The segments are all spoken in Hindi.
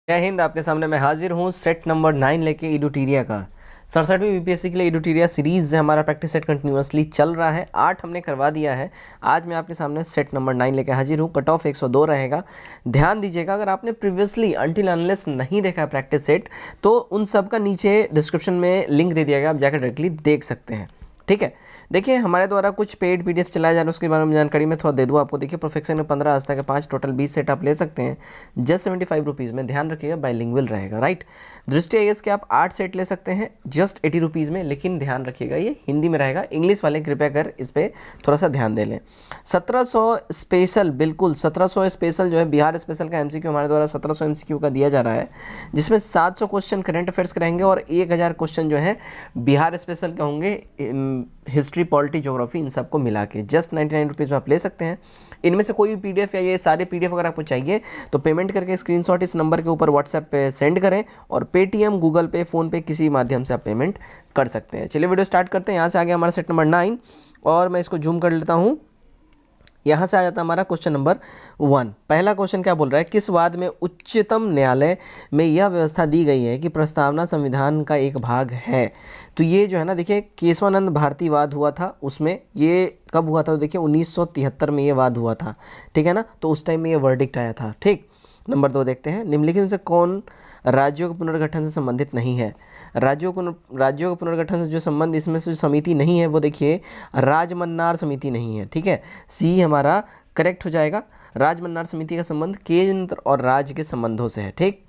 जय हिंद। आपके सामने मैं हाजिर हूँ सेट नंबर 9 लेके इडुटीरिया का 67वीं बीपीएससी के लिए इडुटीरिया सीरीज है। हमारा प्रैक्टिस सेट कंटिन्यूअसली चल रहा है। 8 हमने करवा दिया है। आज मैं आपके सामने सेट नंबर 9 लेके हाजिर हूँ। कट ऑफ 102 रहेगा। ध्यान दीजिएगा, अगर आपने प्रीवियसली अनटिल अनलेस नहीं देखा है प्रैक्टिस सेट, तो उन सब का नीचे डिस्क्रिप्शन में लिंक दे दिया गया, आप जाकर डायरेक्टली देख सकते हैं। ठीक है, देखिए हमारे द्वारा कुछ पेड पीडीएफ चलाया जा रहा है, उसके बारे में जानकारी मैं थोड़ा दे दूँ आपको। देखिए परफेक्शन में 15, आस्था के 5, टोटल 20 सेट आप ले सकते हैं जस्ट 75 रुपीज़ में। ध्यान रखिएगा बाइलिंगुअल रहेगा, राइट। दृष्टि आईएएस के आप 8 सेट ले सकते हैं जस्ट 80 रुपीज़ में, लेकिन ध्यान रखिएगा ये हिंदी में रहेगा। इंग्लिश वाले कृपया कर इस पर थोड़ा सा ध्यान दे लें। 1700 स्पेशल, बिल्कुल 1700 स्पेशल जो है बिहार स्पेशल का एमसीक्यू हमारे द्वारा 1700 एमसीक्यू का दिया जा रहा है, जिसमें 700 क्वेश्चन करंट अफेयर्स के रहेंगे और 1000 क्वेश्चन जो है बिहार स्पेशल के होंगे, हिस्ट्री, पॉलिटी, ज्योग्राफी, इन सबको मिला के जस्ट 99 रुपीज़ में आप ले सकते हैं। इनमें से कोई भी पीडीएफ या ये सारे पीडीएफ अगर आपको चाहिए तो पेमेंट करके स्क्रीनशॉट इस नंबर के ऊपर व्हाट्सएप पे सेंड करें और पेटीएम, गूगल पे, फोन पे किसी माध्यम से आप पेमेंट कर सकते हैं। चलिए वीडियो स्टार्ट करते हैं। यहाँ से आ गया हमारा सेट नंबर 9 और मैं इसको जूम कर लेता हूँ। यहाँ से आ जाता है हमारा क्वेश्चन नंबर 1। पहला क्वेश्चन क्या बोल रहा है, किस वाद में उच्चतम न्यायालय में यह व्यवस्था दी गई है कि प्रस्तावना संविधान का एक भाग है। तो ये जो है ना, देखिए केशवानंद भारती वाद हुआ था, उसमें ये कब हुआ था तो देखिए 1973 में ये वाद हुआ था, ठीक है ना। तो उस टाइम में ये वर्डिक्ट आया था, ठीक। नंबर 2 देखते हैं, निम्नलिखित में से कौन राज्यों के पुनर्गठन से संबंधित नहीं है। राज्यों के पुनर्गठन से जो संबंध, इसमें से जो समिति नहीं है वो देखिए राजमन्नार समिति नहीं है, ठीक है। सी हमारा करेक्ट हो जाएगा। राजमन्नार समिति का संबंध केंद्र और राज्य के संबंधों से है, ठीक।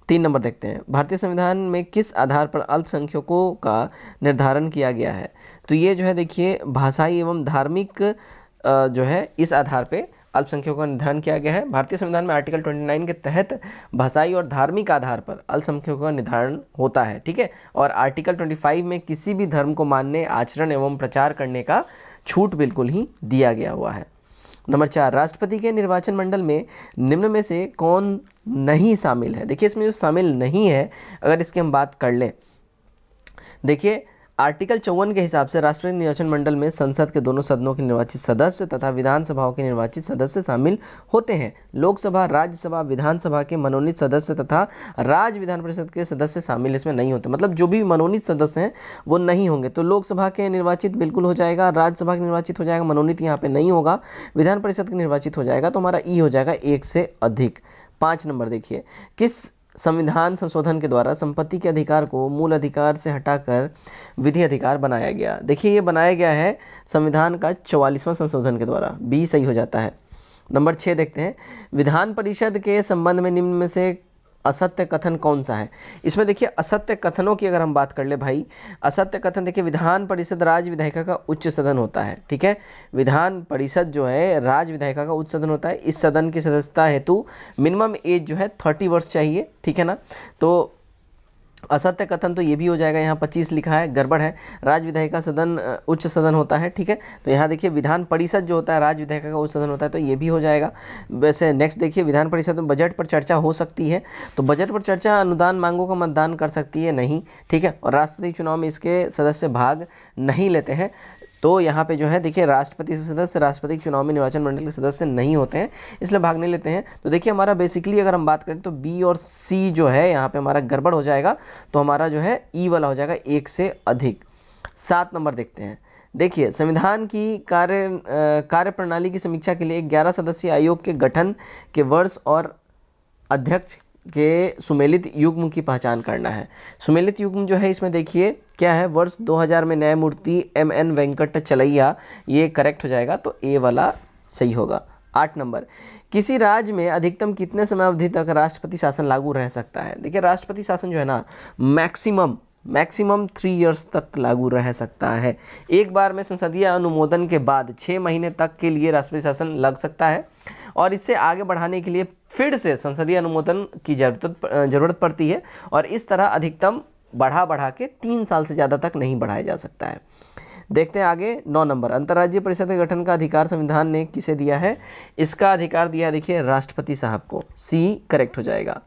3 नंबर देखते हैं, भारतीय संविधान में किस आधार पर अल्पसंख्यकों का निर्धारण किया गया है। तो ये जो है देखिए भाषाई एवं धार्मिक जो है इस आधार पे अल्पसंख्यकों का निर्धारण किया गया है। भारतीय संविधान में आर्टिकल 29 के तहत भाषाई और धार्मिक आधार पर अल्पसंख्यकों का निर्धारण होता है, ठीक है। और आर्टिकल 25 में किसी भी धर्म को मानने, आचरण एवं प्रचार करने का छूट बिल्कुल ही दिया गया हुआ है। नंबर 4, राष्ट्रपति के निर्वाचन मंडल में निम्न में से कौन नहीं शामिल है। देखिए इसमें जो शामिल नहीं है, अगर इसकी हम बात कर लें, देखिए आर्टिकल 54 के हिसाब से राष्ट्रीय निर्वाचन मंडल में संसद के दोनों सदनों के निर्वाचित सदस्य तथा विधानसभाओं के निर्वाचित सदस्य शामिल होते हैं। लोकसभा, राज्यसभा, विधानसभा के मनोनीत सदस्य तथा राज्य विधान परिषद के सदस्य शामिल इसमें नहीं होते। मतलब जो भी मनोनीत सदस्य हैं वो नहीं होंगे। तो लोकसभा के निर्वाचित बिल्कुल हो जाएगा, राज्यसभा के निर्वाचित हो जाएगा, मनोनीत यहाँ पे नहीं होगा, विधान परिषद के निर्वाचित हो जाएगा, तो हमारा ई हो जाएगा 1 से अधिक। 5 नंबर देखिए, किस संविधान संशोधन के द्वारा संपत्ति के अधिकार को मूल अधिकार से हटाकर विधि अधिकार बनाया गया। देखिए ये बनाया गया है संविधान का 44वां संशोधन के द्वारा, बी सही हो जाता है। नंबर 6 देखते हैं, विधान परिषद के संबंध में निम्न में से असत्य कथन कौन सा है। इसमें देखिए असत्य कथनों की अगर हम बात कर ले भाई, असत्य कथन देखिए विधान परिषद राज्य विधायिका का उच्च सदन होता है, ठीक है। विधान परिषद जो है राज्य विधायिका का उच्च सदन होता है। इस सदन की सदस्यता हेतु मिनिमम एज जो है 30 वर्ष चाहिए, ठीक है ना। तो असत्य कथन तो ये भी हो जाएगा, यहाँ 25 लिखा है, गड़बड़ है। राज्य विधायिका सदन उच्च सदन होता है, ठीक है। तो यहाँ देखिए विधान परिषद जो होता है राज्य विधायिका का उच्च सदन होता है, तो ये भी हो जाएगा। वैसे नेक्स्ट देखिए, विधान परिषद में बजट पर चर्चा हो सकती है, तो बजट पर चर्चा अनुदान मांगों का मतदान कर सकती है नहीं, ठीक है। और राष्ट्रपति चुनाव में इसके सदस्य भाग नहीं लेते हैं। तो यहाँ पे जो है देखिए राष्ट्रपति से सदस्य राष्ट्रपति के चुनाव में निर्वाचन मंडल के सदस्य नहीं होते हैं, इसलिए भाग नहीं लेते हैं। तो देखिए हमारा बेसिकली अगर हम बात करें तो बी और सी जो है यहाँ पे हमारा गड़बड़ हो जाएगा, तो हमारा जो है ई वाला हो जाएगा 1 से अधिक। 7 नंबर देखते हैं, देखिए संविधान की कार्य प्रणाली की समीक्षा के लिए 11 सदस्यीय आयोग के गठन के वर्ष और अध्यक्ष के सुमेलित युग्म की पहचान करना है। सुमेलित युग्म जो है इसमें देखिए क्या है, वर्ष 2000 में न्यायमूर्ति MN वेंकटचलैया, ये करेक्ट हो जाएगा, तो ए वाला सही होगा। 8 नंबर, किसी राज्य में अधिकतम कितने समय अवधि तक राष्ट्रपति शासन लागू रह सकता है। देखिए राष्ट्रपति शासन जो है ना मैक्सिमम 3 इयर्स तक लागू रह सकता है। एक बार में संसदीय अनुमोदन के बाद 6 महीने तक के लिए राष्ट्रपति शासन लग सकता है, और इससे आगे बढ़ाने के लिए फिर से संसदीय अनुमोदन की जरूरत पड़ती है, और इस तरह अधिकतम बढ़ा के 3 साल से ज़्यादा तक नहीं बढ़ाया जा सकता है। देखते हैं आगे 9 नंबर, अंतर्राज्यीय परिषद के गठन का अधिकार संविधान ने किसे दिया है। इसका अधिकार दिया देखिए राष्ट्रपति साहब को, सी करेक्ट हो जाएगा।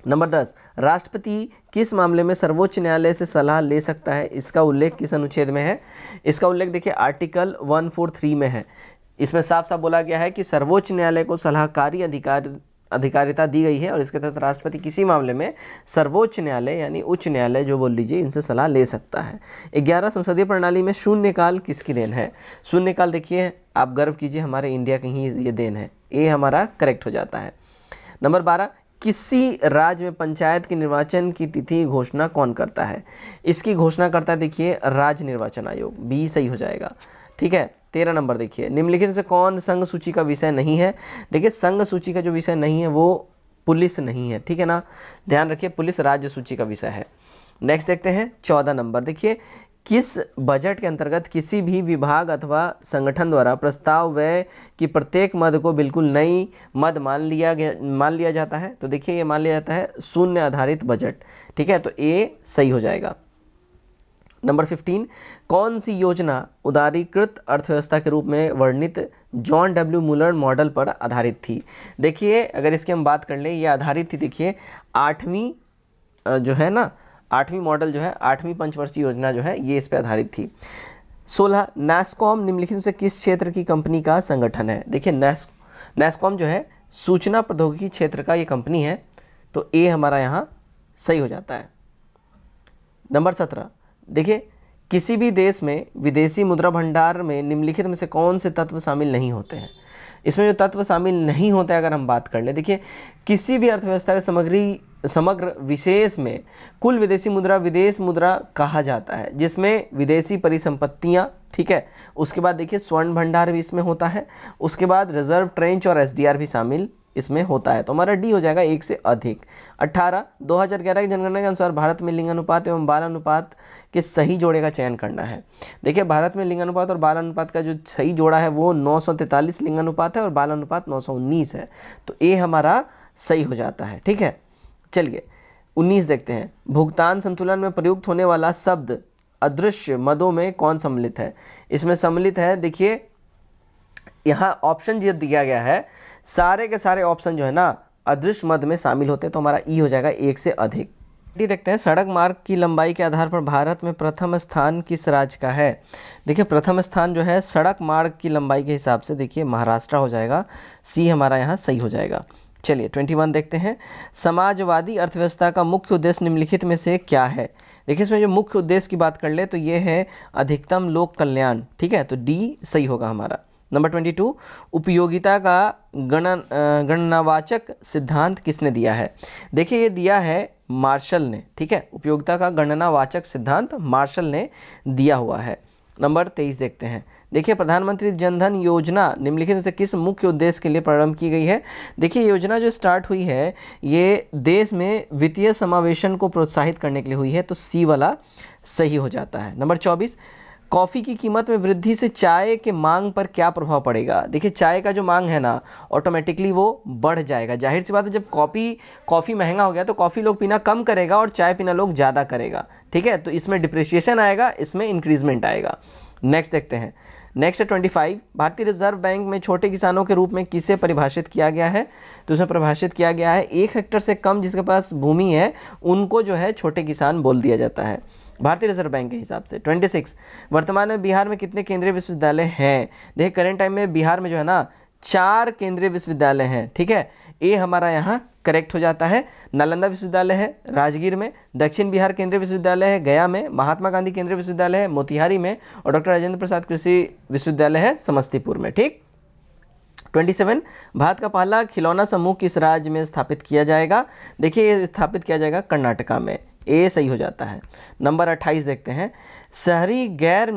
नंबर 10, राष्ट्रपति किस मामले में सर्वोच्च न्यायालय से सलाह ले सकता है। इसका उल्लेख किस अनुच्छेद में है। इसका उल्लेख देखिए आर्टिकल 143 में है। इसमें साफ साफ बोला गया है कि सर्वोच्च न्यायालय को सलाहकारी अधिकारिता दी गई है और इसके तहत राष्ट्रपति किसी मामले में सर्वोच्च न्यायालय यानी उच्च न्यायालय जो बोल लीजिए इनसे सलाह ले सकता है। 11 संसदीय प्रणाली में शून्यकाल किसकी देन है? शून्यकाल देखिए आप गर्व कीजिए हमारे इंडिया की ही ये देन है, ये हमारा करेक्ट हो जाता है। नंबर 12, किसी राज्य में पंचायत के निर्वाचन की तिथि घोषणा कौन करता है? इसकी घोषणा करता है देखिए राज्य निर्वाचन आयोग, बी सही हो जाएगा। ठीक है। 13 नंबर देखिए, निम्नलिखित में से कौन संघ सूची का विषय नहीं है? देखिए संघ सूची का जो विषय नहीं है वो पुलिस नहीं है, ठीक है ना, ध्यान रखिए पुलिस राज्य सूची का विषय है। नेक्स्ट देखते हैं 14 नंबर, देखिए किस बजट के अंतर्गत किसी भी विभाग अथवा संगठन द्वारा प्रस्ताव व्यय की प्रत्येक मद को बिल्कुल नई मद मान लिया जाता है? तो देखिए ये मान लिया जाता है शून्य आधारित बजट, ठीक है, तो ए सही हो जाएगा। नंबर 15, कौन सी योजना उदारीकृत अर्थव्यवस्था के रूप में वर्णित जॉन डब्ल्यू मुलर मॉडल पर आधारित थी? देखिए अगर इसकी हम बात कर लें, ये आधारित थी देखिए 8वीं जो है ना 8वीं मॉडल जो है 8वीं पंचवर्षीय योजना जो है ये इस पर आधारित थी। 16, नैस्कॉम निम्नलिखित में से किस क्षेत्र की कंपनी का संगठन है? देखिए नैस्कॉम जो है सूचना प्रौद्योगिकी क्षेत्र का ये कंपनी है, तो ए हमारा यहाँ सही हो जाता है। नंबर 17, देखिए किसी भी देश में विदेशी मुद्रा भंडार में निम्नलिखित में से कौन से तत्व शामिल नहीं होते हैं? इसमें जो तत्व शामिल नहीं होते अगर हम बात कर ले, देखिए किसी भी अर्थव्यवस्था के समग्र विशेष में कुल विदेशी मुद्रा विदेश मुद्रा कहा जाता है, जिसमें विदेशी परिसंपत्तियां, ठीक है, उसके बाद देखिए स्वर्ण भंडार भी इसमें होता है, उसके बाद रिजर्व ट्रेंच और एसडीआर भी शामिल इसमें होता है, तो हमारा डी हो जाएगा एक से अधिक। 18, 2011 की जनगणना के अनुसार भारत में लिंग अनुपात एवं बाल अनुपात के सही जोड़े का चयन करना है। देखिए भारत में लिंग अनुपात और बाल अनुपात का जो सही जोड़ा है वो 943 लिंग अनुपात है और बाल अनुपात 919 है, तो ए हमारा सही हो जाता है। ठीक है, चलिए 19 देखते हैं, भुगतान संतुलन में प्रयुक्त होने वाला शब्द अदृश्य मदों में कौन सम्मिलित है? इसमें सम्मिलित है, देखिए यहाँ ऑप्शन जो दिया गया है सारे के सारे ऑप्शन जो है ना अदृश्य मद में शामिल होते हैं, तो हमारा ई हो जाएगा एक से अधिक। देखते हैं सड़क मार्ग की लंबाई के आधार पर भारत में प्रथम स्थान किस राज्य का है? देखिए प्रथम स्थान जो है सड़क मार्ग की लंबाई के हिसाब से देखिए महाराष्ट्र हो जाएगा, सी हमारा यहाँ सही हो जाएगा। चलिए 21 देखते हैं, समाजवादी अर्थव्यवस्था का मुख्य उद्देश्य निम्नलिखित में से क्या है? देखिए इसमें जो मुख्य उद्देश्य की बात कर ले तो ये है अधिकतम लोक कल्याण, ठीक है, तो डी सही होगा हमारा। नंबर 22, उपयोगिता का गणनावाचक सिद्धांत किसने दिया है? देखिए ये दिया है मार्शल ने, ठीक है, उपयोगिता का गणनावाचक सिद्धांत मार्शल ने दिया हुआ है। नंबर 23 देखते हैं, देखिए प्रधानमंत्री जनधन योजना निम्नलिखित में से किस मुख्य उद्देश्य के लिए प्रारंभ की गई है? देखिए योजना जो स्टार्ट हुई है ये देश में वित्तीय समावेशन को प्रोत्साहित करने के लिए हुई है, तो सी वाला सही हो जाता है। नंबर 24, कॉफ़ी की कीमत में वृद्धि से चाय के मांग पर क्या प्रभाव पड़ेगा? देखिए चाय का जो मांग है ना ऑटोमेटिकली वो बढ़ जाएगा, जाहिर सी बात है जब कॉफ़ी महंगा हो गया तो कॉफ़ी लोग पीना कम करेगा और चाय पीना लोग ज़्यादा करेगा, ठीक है, तो इसमें डिप्रिसिएशन आएगा, इसमें इंक्रीजमेंट आएगा। नेक्स्ट देखते हैं, नेक्स्ट है 25, भारतीय रिजर्व बैंक में छोटे किसानों के रूप में किसे परिभाषित किया गया है? तो उसमें परिभाषित किया गया है 1 हेक्टेयर से कम जिसके पास भूमि है उनको जो है छोटे किसान बोल दिया जाता है भारतीय रिजर्व बैंक के हिसाब से। 26, वर्तमान में बिहार में कितने केंद्रीय विश्वविद्यालय हैं? देखिए करंट टाइम में बिहार में जो है ना 4 केंद्रीय विश्वविद्यालय हैं, ठीक है, ए हमारा यहाँ करेक्ट हो जाता है। नालंदा विश्वविद्यालय है राजगीर में, दक्षिण बिहार केंद्रीय विश्वविद्यालय है गया में, महात्मा गांधी केंद्रीय विश्वविद्यालय है मोतिहारी में और डॉक्टर राजेंद्र प्रसाद कृषि विश्वविद्यालय है समस्तीपुर में। ठीक। 27, भारत का पहला खिलौना समूह किस राज्य में स्थापित किया जाएगा? देखिए ये स्थापित किया जाएगा कर्नाटका में, ए सही हो जाता है। नंबर 28 देखते हैं, शहरी गैर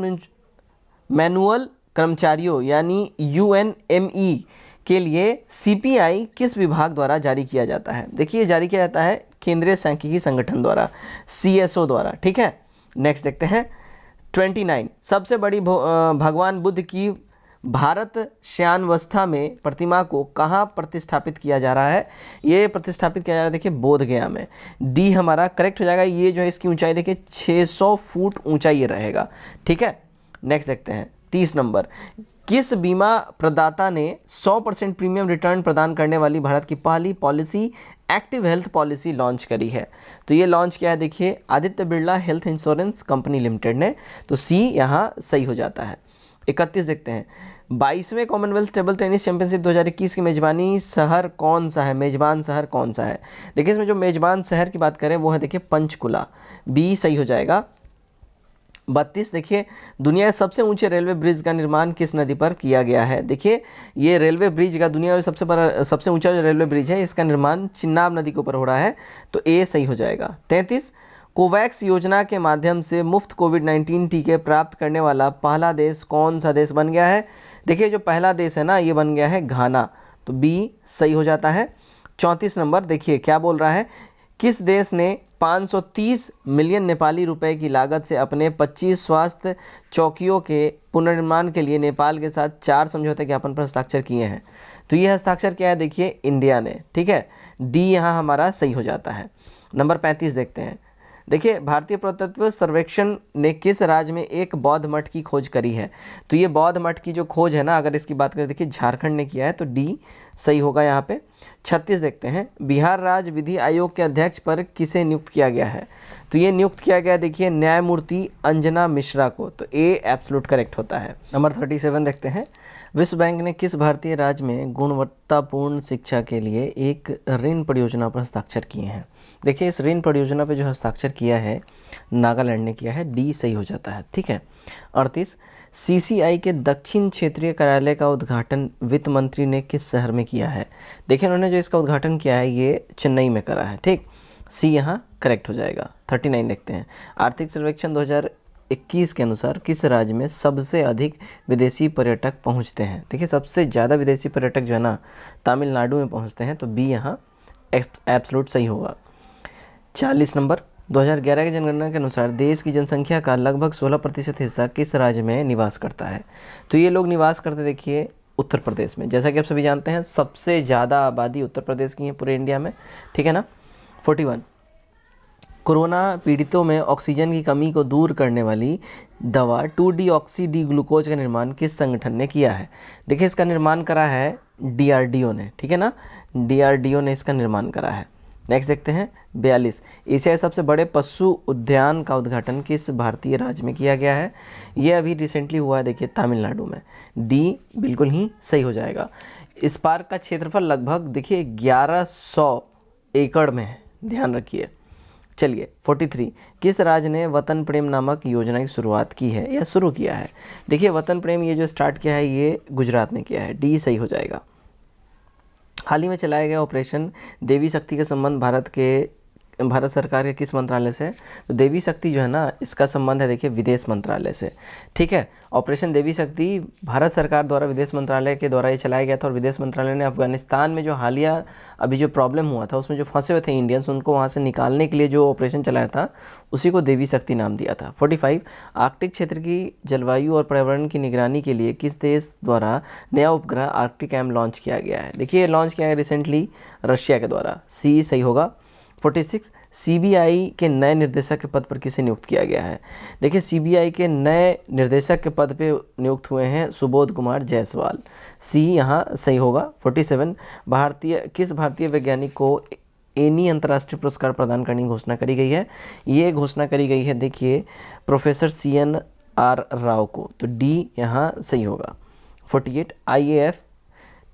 मैनुअल कर्मचारियों यानी यूएनएमई के लिए सीपीआई किस विभाग द्वारा जारी किया जाता है? देखिए जारी किया जाता है केंद्रीय सांख्यिकी संगठन द्वारा, सीएसओ द्वारा, ठीक है। नेक्स्ट देखते हैं 29, सबसे बड़ी भगवान बुद्ध की भारत श्यानवस्था में प्रतिमा को कहाँ प्रतिष्ठापित किया जा रहा है? ये प्रतिष्ठापित किया जा रहा है देखिए बोध गया में, डी हमारा करेक्ट हो जाएगा। ये जो है इसकी ऊंचाई देखिए 600 फुट ऊंचाई ये रहेगा, ठीक है। नेक्स्ट देखते हैं 30 नंबर, किस बीमा प्रदाता ने 100% प्रीमियम रिटर्न प्रदान करने वाली भारत की पहली policy active health policy launch करी है? तो ये लॉन्च किया है देखिए Aditya Birla health insurance company limited ने, तो सी यहाँ सही हो जाता है। 31 देखते हैं, 22वें कॉमनवेल्थ टेबल टेनिस चैंपियनशिप 2021 की मेजबानी शहर कौन सा है, मेजबान शहर कौन सा है? देखिए इसमें जो मेजबान शहर की बात करें वो है देखिए पंचकुला, बी सही हो जाएगा। 32 देखिए, दुनिया के सबसे ऊंचे रेलवे ब्रिज का निर्माण किस नदी पर किया गया है? देखिए ये रेलवे ब्रिज का दुनिया का सबसे बड़ा सबसे ऊंचा जो रेलवे ब्रिज है इसका निर्माण चिन्नाब नदी के ऊपर हो रहा है, तो ए सही हो जाएगा। 33, कोवैक्स योजना के माध्यम से मुफ्त कोविड-19 टीके प्राप्त करने वाला पहला देश कौन सा देश बन गया है? देखिए जो पहला देश है ना ये बन गया है घाना, तो बी सही हो जाता है। 34 नंबर देखिए क्या बोल रहा है, किस देश ने 530 मिलियन नेपाली रुपए की लागत से अपने 25 स्वास्थ्य चौकियों के पुनर्निर्माण के लिए नेपाल के साथ 4 समझौते ज्ञापन पर हस्ताक्षर किए हैं? तो ये हस्ताक्षर क्या है, देखिए इंडिया ने, ठीक है, डी यहाँ हमारा सही हो जाता है। नंबर 35 देखते हैं, देखिए भारतीय पुरातत्व सर्वेक्षण ने किस राज्य में एक बौद्ध मठ की खोज करी है? तो ये बौद्ध मठ की जो खोज है ना, अगर इसकी बात करें देखिए झारखंड ने किया है, तो डी सही होगा यहाँ पे। 36 देखते हैं, बिहार राज्य विधि आयोग के अध्यक्ष पर किसे नियुक्त किया गया है? तो ये नियुक्त किया गया देखिए न्यायमूर्ति अंजना मिश्रा को, तो ए एब्सोल्यूट करेक्ट होता है। नंबर 37 देखते हैं, विश्व बैंक ने किस भारतीय राज्य में गुणवत्तापूर्ण शिक्षा के लिए एक ऋण परियोजना पर हस्ताक्षर किए हैं? देखिए इस ऋण परियोजना पे जो हस्ताक्षर किया है नागालैंड ने किया है, डी सही हो जाता है, ठीक है। 38, सीसीआई के दक्षिण क्षेत्रीय कार्यालय का उद्घाटन वित्त मंत्री ने किस शहर में किया है? देखिए उन्होंने जो इसका उद्घाटन किया है ये चेन्नई में करा है, ठीक, सी यहाँ करेक्ट हो जाएगा। 39 देखते हैं, आर्थिक सर्वेक्षण 2021 के अनुसार किस राज्य में सबसे अधिक विदेशी पर्यटक पहुंचते हैं? देखिए सबसे ज़्यादा विदेशी पर्यटक जो है ना तमिलनाडु में पहुंचते हैं, तो बी यहाँ एब्सोल्यूट सही होगा। 40 नंबर, 2011 की जनगणना के अनुसार देश की जनसंख्या का लगभग 16% हिस्सा किस राज्य में निवास करता है? तो ये लोग निवास करते देखिए उत्तर प्रदेश में, जैसा कि आप सभी जानते हैं सबसे ज़्यादा आबादी उत्तर प्रदेश की है पूरे इंडिया में, ठीक है ना। 41, कोरोना पीड़ितों में ऑक्सीजन की कमी को दूर करने वाली दवा 2-डीऑक्सी डी ग्लूकोज का निर्माण किस संगठन ने किया है? देखिए इसका निर्माण करा है डीआरडीओ ने, ठीक है ना, डीआरडीओ ने इसका निर्माण करा है। नेक्स्ट देखते हैं 42, एशिया के सबसे बड़े पशु उद्यान का उद्घाटन किस भारतीय राज्य में किया गया है? ये अभी रिसेंटली हुआ है देखिए तमिलनाडु में, डी बिल्कुल ही सही हो जाएगा। इस पार्क का क्षेत्रफल लगभग देखिए 1100 एकड़ में है, ध्यान रखिए। चलिए 43, किस राज्य ने वतन प्रेम नामक योजना की शुरुआत की है या शुरू किया है? देखिए वतन प्रेम ये जो स्टार्ट किया है ये गुजरात ने किया है, डी सही हो जाएगा। हाल ही में चलाया गया ऑपरेशन देवी शक्ति का संबंध भारत सरकार के किस मंत्रालय से है? तो देवी शक्ति जो है ना इसका संबंध है देखिए विदेश मंत्रालय से, ठीक है। ऑपरेशन देवी शक्ति भारत सरकार द्वारा विदेश मंत्रालय के द्वारा ये चलाया गया था, और विदेश मंत्रालय ने अफगानिस्तान में जो हालिया अभी जो प्रॉब्लम हुआ था उसमें जो फंसे हुए थे इंडियंस उनको वहाँ से निकालने के लिए जो ऑपरेशन चलाया था उसी को देवी शक्ति नाम दिया था। 45, आर्कटिक क्षेत्र की जलवायु और पर्यावरण की निगरानी के लिए किस देश द्वारा नया उपग्रह आर्कटिक एम लॉन्च किया गया है? देखिए लॉन्च किया गया रिसेंटली रशिया के द्वारा, सी सही होगा। 46, सीबीआई के नए निर्देशक के पद पर किसे नियुक्त किया गया है? देखिए सीबीआई के नए निर्देशक के पद पे नियुक्त हुए हैं सुबोध कुमार जायसवाल, सी यहाँ सही होगा। 47, किस भारतीय वैज्ञानिक को एनी अंतर्राष्ट्रीय पुरस्कार प्रदान करने की घोषणा करी गई है? ये घोषणा करी गई है देखिए प्रोफेसर CNR राव को, तो डी यहाँ सही होगा। 48, IAF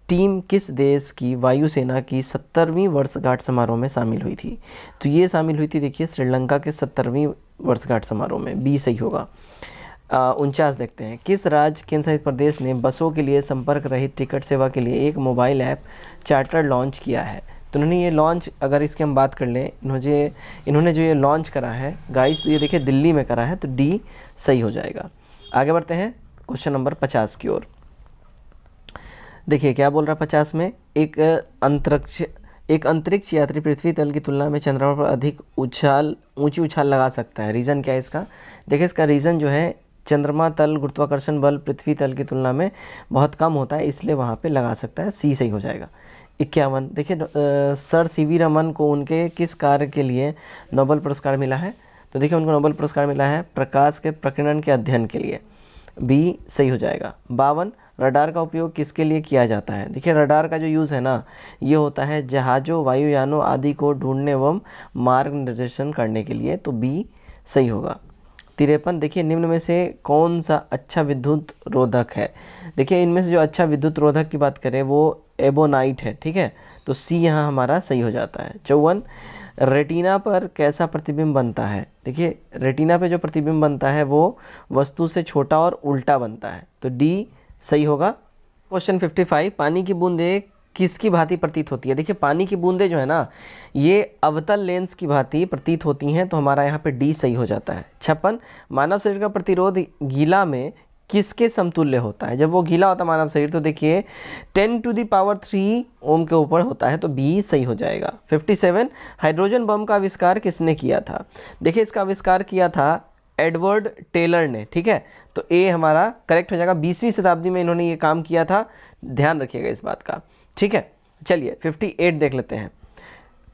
टीम किस देश की वायुसेना की 70वीं वर्षगांठ समारोह में शामिल हुई थी? तो ये शामिल हुई थी देखिए श्रीलंका के 70वीं वर्षगांठ समारोह में, बी सही होगा। 49 देखते हैं, किस राज्य केंद्र शासित प्रदेश ने बसों के लिए संपर्क रहित टिकट सेवा के लिए एक मोबाइल ऐप चार्टर लॉन्च किया है? तो उन्होंने ये लॉन्च, अगर इसकी हम बात कर लें, इन्होंने जो ये लॉन्च करा है गाइस, तो ये देखिए दिल्ली में करा है, तो डी सही हो जाएगा। आगे बढ़ते हैं क्वेश्चन नंबर 50 की ओर। देखिए क्या बोल रहा है 50 में, एक अंतरिक्ष यात्री पृथ्वी तल की तुलना में चंद्रमा पर अधिक ऊंची उछाल लगा सकता है, रीज़न क्या है इसका? देखिए इसका रीज़न जो है चंद्रमा तल गुरुत्वाकर्षण बल पृथ्वी तल की तुलना में बहुत कम होता है, इसलिए वहाँ पे लगा सकता है, सी सही हो जाएगा। 51, देखिए सर CV रमन को उनके किस कार्य के लिए नोबेल पुरस्कार मिला है? तो देखिए उनको नोबेल पुरस्कार मिला है प्रकाश के प्रकीर्णन के अध्ययन के लिए, बी सही हो जाएगा। 52, रडार का उपयोग किसके लिए किया जाता है? देखिए रडार का जो यूज़ है ना ये होता है जहाज़ों, वायुयानों आदि को ढूंढने एवं मार्ग निर्देशन करने के लिए, तो बी सही होगा। 53 देखिए निम्न में से कौन सा अच्छा विद्युत रोधक है। देखिए इनमें से जो अच्छा विद्युत रोधक की बात करें वो एबोनाइट है, ठीक है, तो सी यहाँ हमारा सही हो जाता है। 54 रेटिना पर कैसा प्रतिबिंब बनता है। देखिए रेटिना पे जो प्रतिबिंब बनता है वो वस्तु से छोटा और उल्टा बनता है, तो डी सही होगा। क्वेश्चन 55 पानी की बूंदें किसकी भांति प्रतीत होती है। देखिए पानी की बूंदें जो है ना ये अवतल लेंस की भांति प्रतीत होती हैं, तो हमारा यहाँ पे डी सही हो जाता है। 56 मानव शरीर का प्रतिरोध गीला में किसके समतुल्य होता है। जब वो गीला होता है मानव शरीर तो देखिए 10⁻³ ओम के ऊपर होता है, तो बी सही हो जाएगा। 57 हाइड्रोजन बम का आविष्कार किसने किया था। देखिए इसका आविष्कार किया था एडवर्ड टेलर ने, ठीक है, तो ए हमारा करेक्ट हो जाएगा। 20वीं शताब्दी में इन्होंने ये काम किया था, ध्यान रखिएगा इस बात का, ठीक है। चलिए 58 देख लेते हैं।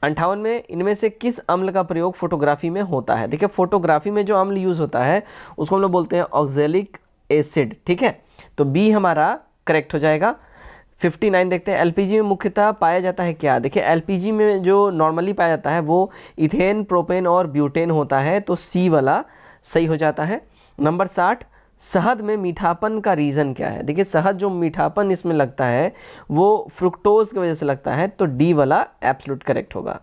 58 में इनमें से किस अम्ल का प्रयोग फोटोग्राफी में होता है। देखिए फोटोग्राफी में जो अम्ल यूज होता है उसको हम लोग बोलते हैं ऑक्जेलिक एसिड, ठीक है, तो बी हमारा करेक्ट हो जाएगा। 59 देखते हैं एलपीजी में मुख्यतः पाया जाता है क्या। देखिए एलपीजी में जो नॉर्मली पाया जाता है वो इथेन, प्रोपेन और ब्यूटेन होता है, तो सी वाला सही हो जाता है। नंबर 60 शहद में मीठापन का रीज़न क्या है। देखिए शहद जो मीठापन इसमें लगता है वो फ्रुक्टोज की वजह से लगता है, तो डी वाला एब्सोल्यूट करेक्ट होगा।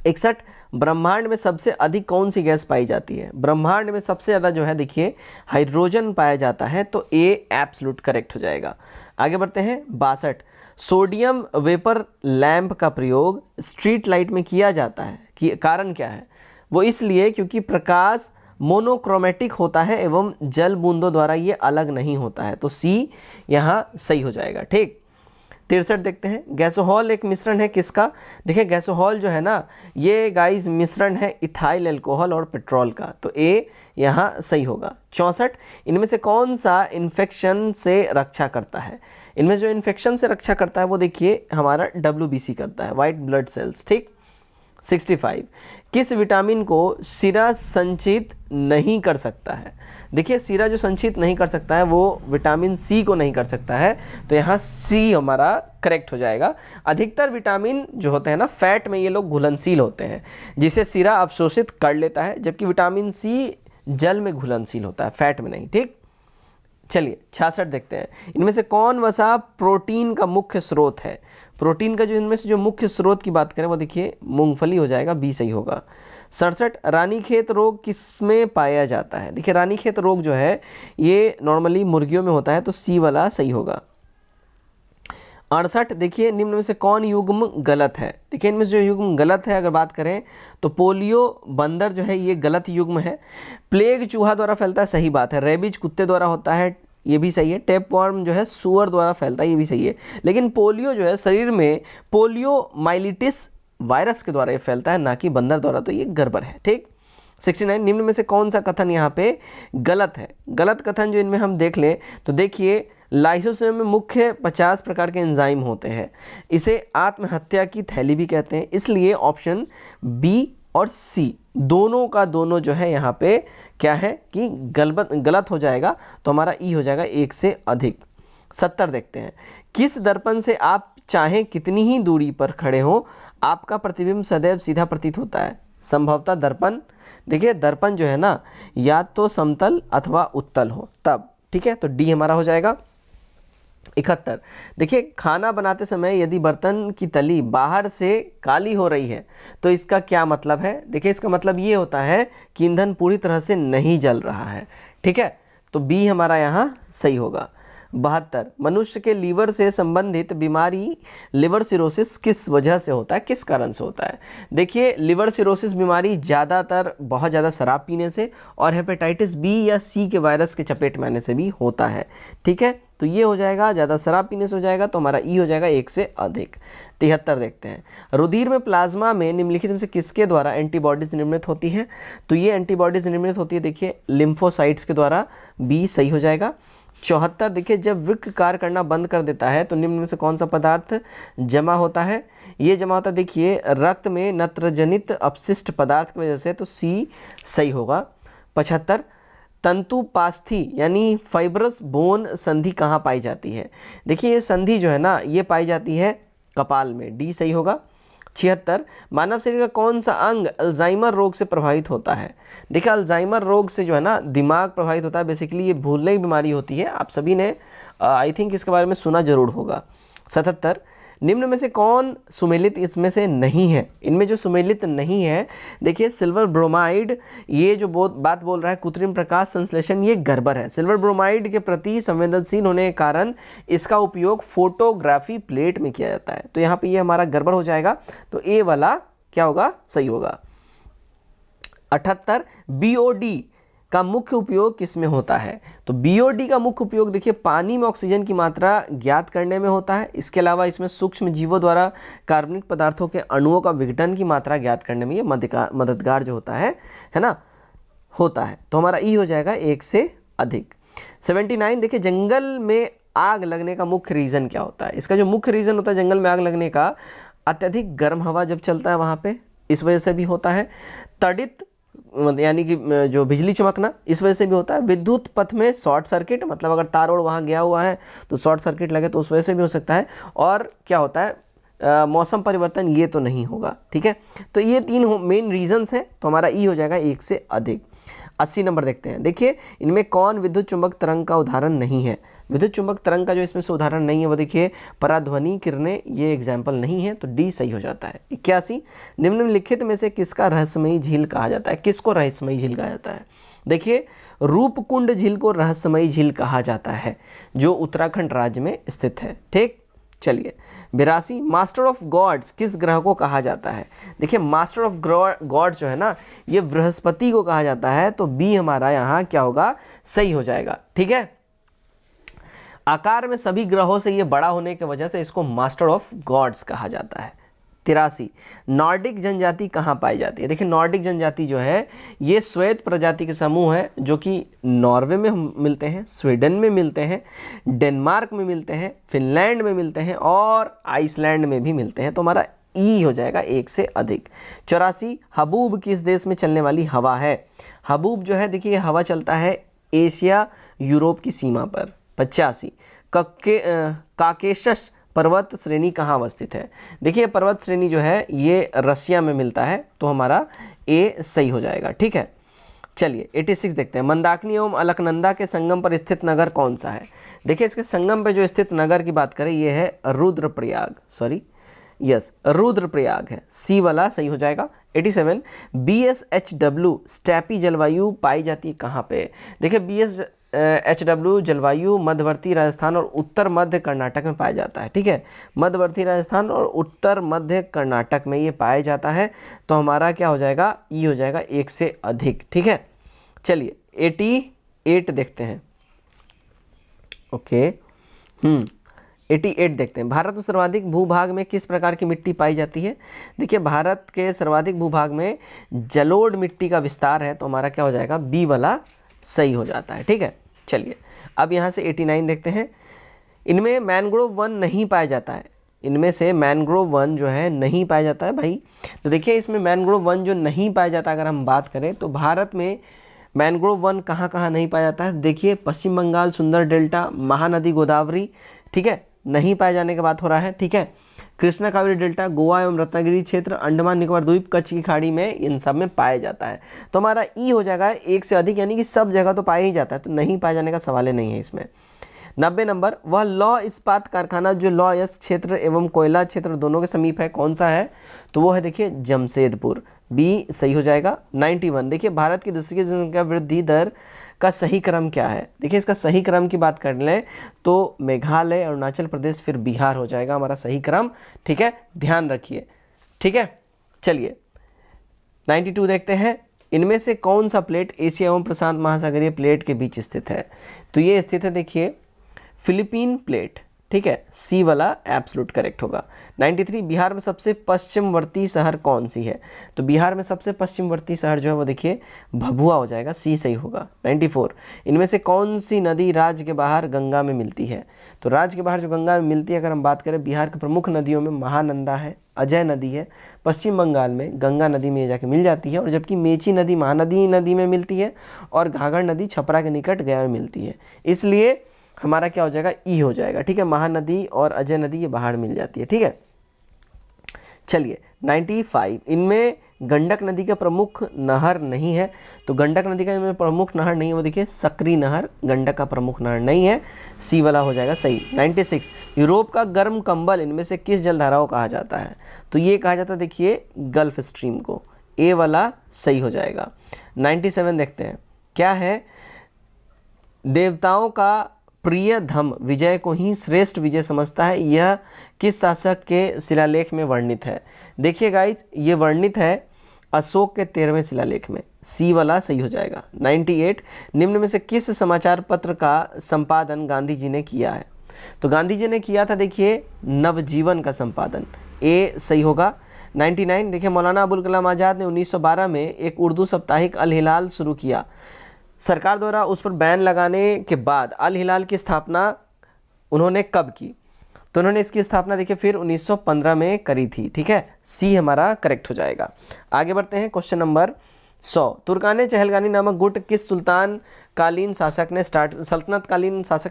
61 ब्रह्मांड में सबसे अधिक कौन सी गैस पाई जाती है। ब्रह्मांड में सबसे ज़्यादा जो है देखिए हाइड्रोजन पाया जाता है, तो ए एब्सोल्यूट करेक्ट हो जाएगा। आगे बढ़ते हैं। 62 सोडियम वेपर लैंप का प्रयोग स्ट्रीट लाइट में किया जाता है कि कारण क्या है। वो इसलिए क्योंकि प्रकाश मोनोक्रोमेटिक होता है एवं जल बूंदों द्वारा ये अलग नहीं होता है, तो सी यहाँ सही हो जाएगा, ठीक। 63 देखते हैं गैसोहॉल एक मिश्रण है किसका। देखिए गैसोहॉल जो है ना ये गाइस मिश्रण है इथाइल अल्कोहल और पेट्रोल का, तो ए यहाँ सही होगा। 64 इनमें से कौन सा इन्फेक्शन से रक्षा करता है। इनमें जो इन्फेक्शन से रक्षा करता है वो देखिए हमारा WBC करता है, व्हाइट ब्लड सेल्स, ठीक। 65 किस विटामिन को सिरा संचित नहीं कर सकता है। देखिए सिरा जो संचित नहीं कर सकता है वो विटामिन सी को नहीं कर सकता है, तो यहाँ सी हमारा करेक्ट हो जाएगा। अधिकतर विटामिन जो होते हैं ना फैट में ये लोग घुलनशील होते हैं, जिसे सिरा अवशोषित कर लेता है, जबकि विटामिन सी जल में घुलनशील होता है, फैट में नहीं, ठीक। चलिए 66 देखते हैं इनमें से कौन वसा प्रोटीन का मुख्य स्रोत है। प्रोटीन का जो इनमें से जो मुख्य स्रोत की बात करें वो देखिए मूंगफली हो जाएगा, बी सही होगा। 67 रानीखेत रोग किसमें पाया जाता है। देखिए रानीखेत रोग जो है ये नॉर्मली मुर्गियों में होता है, तो सी वाला सही होगा। 68 देखिए निम्न में से कौन युग्म गलत है। देखिए इनमें से जो युग्म गलत है अगर बात करें तो पोलियो बंदर जो है ये गलत युग्म है। प्लेग चूहा द्वारा फैलता है, सही बात है। रेबीज कुत्ते द्वारा होता है, ये भी सही है। टेपवर्म जो है सुअर द्वारा फैलता है, ये भी सही है। लेकिन पोलियो जो है शरीर में पोलियोमाइलिटिस वायरस के द्वारा ये फैलता है, ना कि बंदर द्वारा, तो ये गड़बड़ है, ठीक। 69 निम्न में से कौन सा कथन यहाँ पे गलत है। गलत कथन जो इनमें हम देख लें तो देखिए लाइसोसोम में मुख्य 50 प्रकार के एंजाइम होते हैं, इसे आत्महत्या की थैली भी कहते हैं, इसलिए ऑप्शन बी और सी दोनों का दोनों जो है यहाँ पे क्या है कि गलत हो जाएगा, तो हमारा ई हो जाएगा एक से अधिक। 70 देखते हैं किस दर्पण से आप चाहे कितनी ही दूरी पर खड़े हो आपका प्रतिबिंब सदैव सीधा प्रतीत होता है। संभवतः दर्पण, देखिए दर्पण जो है ना या तो समतल अथवा उत्तल हो तब, ठीक है, तो डी हमारा हो जाएगा। 71 देखिए खाना बनाते समय यदि बर्तन की तली बाहर से काली हो रही है तो इसका क्या मतलब है। देखिए इसका मतलब ये होता है कि ईंधन पूरी तरह से नहीं जल रहा है, ठीक है, तो बी हमारा यहाँ सही होगा। 72 मनुष्य के लीवर से संबंधित बीमारी लिवर सिरोसिस किस वजह से होता है, किस कारण से होता है। देखिए लिवर सिरोसिस बीमारी ज़्यादातर बहुत ज़्यादा शराब पीने से और हेपेटाइटिस बी या सी के वायरस के चपेट में आने से भी होता है, ठीक है, तो ये हो जाएगा ज़्यादा शराब पीने से हो जाएगा, तो हमारा ई हो जाएगा एक से अधिक। 73 देखते हैं रुधिर में प्लाज्मा में निम्नलिखित में से किसके द्वारा एंटीबॉडीज निर्मित होती है। तो ये एंटीबॉडीज निर्मित होती है देखिए लिम्फोसाइट्स के द्वारा, बी सही हो जाएगा। 74 देखिए जब वृक्क कार्य करना बंद कर देता है तो निम्न में से कौन सा पदार्थ जमा होता है। ये जमा होता है देखिए रक्त में नत्रजनित अपशिष्ट पदार्थ की वजह से, तो सी सही होगा। 75 तंतुपास्थी यानी फाइब्रस बोन संधि कहाँ पाई जाती है। देखिए ये संधि जो है ना ये पाई जाती है कपाल में, डी सही होगा। 76 मानव शरीर का कौन सा अंग अल्जाइमर रोग से प्रभावित होता है? देखिए अल्जाइमर रोग से जो है ना दिमाग प्रभावित होता है, बेसिकली ये भूलने की बीमारी होती है। आप सभी ने आई थिंक इसके बारे में सुना जरूर होगा। 77 निम्न में से कौन सुमेलित इसमें से नहीं है? इनमें जो सुमेलित नहीं है, देखिए सिल्वर ब्रोमाइड, ये जो बात बोल रहा है कृत्रिम प्रकाश संश्लेषण, ये गड़बड़ है। सिल्वर ब्रोमाइड के प्रति संवेदनशील होने के कारण इसका उपयोग फोटोग्राफी प्लेट में किया जाता है, तो यहाँ पे ये हमारा गड़बड़ हो जाएगा, तो ए वाला क्या होगा? सही होगा। 78 बीओडी का मुख्य उपयोग किसमें होता है? तो बीओडी का मुख्य उपयोग देखिए पानी में ऑक्सीजन की मात्रा ज्ञात करने में होता है। इसके अलावा इसमें सूक्ष्म जीवों द्वारा कार्बनिक पदार्थों के अणुओं का विघटन की मात्रा ज्ञात करने में ये मददगार जो होता है ना, होता है। तो हमारा ई हो जाएगा 1 से अधिक। 79 देखिए जंगल में आग लगने का मुख्य रीजन क्या होता है? इसका जो मुख्य रीजन होता है जंगल में आग लगने का, अत्यधिक गर्म हवा जब चलता है वहां पे, इस वजह से भी होता है। तड़ित यानी कि जो बिजली चमकना, इस वजह से भी होता है। विद्युत पथ में शॉर्ट सर्किट, मतलब अगर तार और वहां गया हुआ है तो शॉर्ट सर्किट लगे तो उस वजह से भी हो सकता है। और क्या होता है मौसम परिवर्तन, ये तो नहीं होगा, ठीक है। तो ये 3 मेन रीजंस हैं, तो हमारा ई हो जाएगा 1 से अधिक। 80 नंबर देखते हैं। देखिए इनमें कौन विद्युत चुंबक तरंग का उदाहरण नहीं है? विद्युत चुंबक तरंग का जो इसमें से उदाहरण नहीं है वो देखिए पराध्वनि किरणें, ये एग्जाम्पल नहीं है, तो डी सही हो जाता है। 81 निम्नलिखित में से किसका रहस्यमयी झील कहा जाता है? किसको रहस्यमयी झील कहा जाता है? देखिए रूपकुंड झील को रहस्यमयी झील कहा जाता है, जो उत्तराखंड राज्य में स्थित है, ठीक। चलिए 82 मास्टर ऑफ गॉड्स किस ग्रह को कहा जाता है? देखिए मास्टर ऑफ गॉड जो है ना, ये बृहस्पति को कहा जाता है, तो बी हमारा यहाँ क्या होगा? सही हो जाएगा, ठीक है। आकार में सभी ग्रहों से ये बड़ा होने की वजह से इसको मास्टर ऑफ गॉड्स कहा जाता है। 83 नॉर्डिक जनजाति कहाँ पाई जाती है? देखिए नॉर्डिक जनजाति जो है ये श्वेत प्रजाति के समूह है, जो कि नॉर्वे में मिलते हैं, स्वीडन में मिलते हैं, डेनमार्क में मिलते हैं, फिनलैंड में मिलते हैं और आइसलैंड में भी मिलते हैं, तो हमारा ई हो जाएगा 1 से अधिक। 84 हबूब किस देश में चलने वाली हवा है? हबूब जो है देखिए हवा चलता है एशिया यूरोप की सीमा पर। 85 काकेशस पर्वत श्रेणी कहाँ अवस्थित है? देखिए पर्वत श्रेणी जो है ये रसिया में मिलता है, तो हमारा ए सही हो जाएगा, ठीक है। चलिए 86 देखते हैं। मंदाकिनी एवं अलकनंदा के संगम पर स्थित नगर कौन सा है? देखिए इसके संगम पर जो स्थित नगर की बात करें ये है रुद्रप्रयाग, रुद्रप्रयाग है, सी वाला सही हो जाएगा। 87 BSHW स्टेपी जलवायु पाई जाती है कहाँ पे? देखिए BSHW जलवायु मध्यवर्ती राजस्थान और उत्तर मध्य कर्नाटक में पाया जाता है, ठीक है। मध्यवर्ती राजस्थान और उत्तर मध्य कर्नाटक में ये पाया जाता है, तो हमारा क्या हो जाएगा? ई हो जाएगा 1 से अधिक, ठीक है। चलिए 88 देखते हैं। ओके 88 देखते हैं। भारत में सर्वाधिक भूभाग में किस प्रकार की मिट्टी पाई जाती है? देखिए भारत के सर्वाधिक भूभाग में जलोढ़ मिट्टी का विस्तार है, तो हमारा क्या हो जाएगा? बी वाला सही हो जाता है, ठीक है। चलिए अब यहाँ से 89 देखते हैं। इनमें मैंग्रोव वन नहीं पाया जाता है, इनमें से मैंग्रोव वन जो है नहीं पाया जाता है भाई। तो देखिए इसमें मैंग्रोव वन जो नहीं पाया जाता, अगर हम बात करें तो भारत में मैंग्रोव वन कहाँ कहाँ नहीं पाया जाता है? देखिए पश्चिम बंगाल सुंदर डेल्टा, महानदी गोदावरी, ठीक है, नहीं पाए जाने की बात हो रहा है, ठीक है। कृष्णा कावेरी डेल्टा, गोवा एवं रत्नागिरी क्षेत्र, अंडमान निकोबार द्वीप, कच्छ की खाड़ी में इन सब में पाया जाता है, तो हमारा ई हो जाएगा 1 से अधिक, यानी कि सब जगह तो पाया ही जाता है, तो नहीं पाए जाने का सवाल ही नहीं है इसमें। 90 नंबर वह लौह इस्पात कारखाना जो लौह अयस्क क्षेत्र एवं कोयला क्षेत्र दोनों के समीप है, कौन सा है? तो वो है देखिए जमशेदपुर, बी सही हो जाएगा। 91 देखिए भारत की दशकीय जनसंख्या वृद्धि दर का सही क्रम क्या है? देखिए इसका सही क्रम की बात कर लें तो मेघालय, अरुणाचल प्रदेश, फिर बिहार हो जाएगा हमारा सही क्रम, ठीक है, ध्यान रखिए, ठीक है। चलिए 92 देखते हैं। इनमें से कौन सा प्लेट एशिया एवं प्रशांत महासागरीय प्लेट के बीच स्थित है? तो ये स्थित है देखिए फिलीपीन प्लेट, ठीक है, सी वाला एब्सोल्यूट करेक्ट होगा। 93 बिहार में सबसे पश्चिमवर्ती शहर कौन सी है? तो बिहार में सबसे पश्चिमवर्ती शहर जो है वो देखिए भभुआ हो जाएगा, सी सही होगा। 94 इनमें से कौन सी नदी राज्य के बाहर गंगा में मिलती है? तो राज्य के बाहर जो गंगा में मिलती है, अगर हम बात करें बिहार की प्रमुख नदियों में महानंदा है, अजय नदी है, पश्चिम बंगाल में गंगा नदी में जाके मिल जाती है, और जबकि मेची नदी महानदी नदी में मिलती है, और घाघर नदी छपरा के निकट गया में मिलती है, इसलिए हमारा क्या हो जाएगा? ई हो जाएगा, ठीक है। महानदी और अजय नदी ये बाहर मिल जाती है, ठीक है। चलिए 95, इनमें गंडक नदी का प्रमुख नहर नहीं है, तो गंडक नदी का इनमें प्रमुख नहर नहीं है, वो देखिए सकरी नहर गंडक का प्रमुख नहर नहीं है, सी वाला हो जाएगा सही। 96, यूरोप का गर्म कंबल इनमें से किस जलधारा को कहा जाता है, तो ये कहा जाता है देखिए गल्फ स्ट्रीम को, ए वाला सही हो जाएगा। 97 देखते हैं क्या है, देवताओं का प्रिय धम विजय को ही श्रेष्ठ विजय समझता है, यह किस शासक के शिलालेख में वर्णित है। देखिए गाइज ये वर्णित है अशोक के 13वें शिलालेख में, सी वाला सही हो जाएगा। 98, निम्न में से किस समाचार पत्र का संपादन गांधी जी ने किया है, तो गांधी जी ने किया था देखिए नवजीवन का संपादन, ए सही होगा। 99, देखिए मौलाना अबुल कलाम आज़ाद ने 1912 में एक उर्दू साप्ताहिक अल हिलाल शुरू किया, सरकार द्वारा उस पर बैन लगाने के बाद अल हिलाल की स्थापना उन्होंने कब की, तो उन्होंने इसकी स्थापना देखिए फिर 1915 में करी थी, ठीक है, सी हमारा करेक्ट हो जाएगा। आगे बढ़ते हैं क्वेश्चन नंबर 100, तुर्काने चहलगानी नामक गुट किस सल्तनत कालीन शासक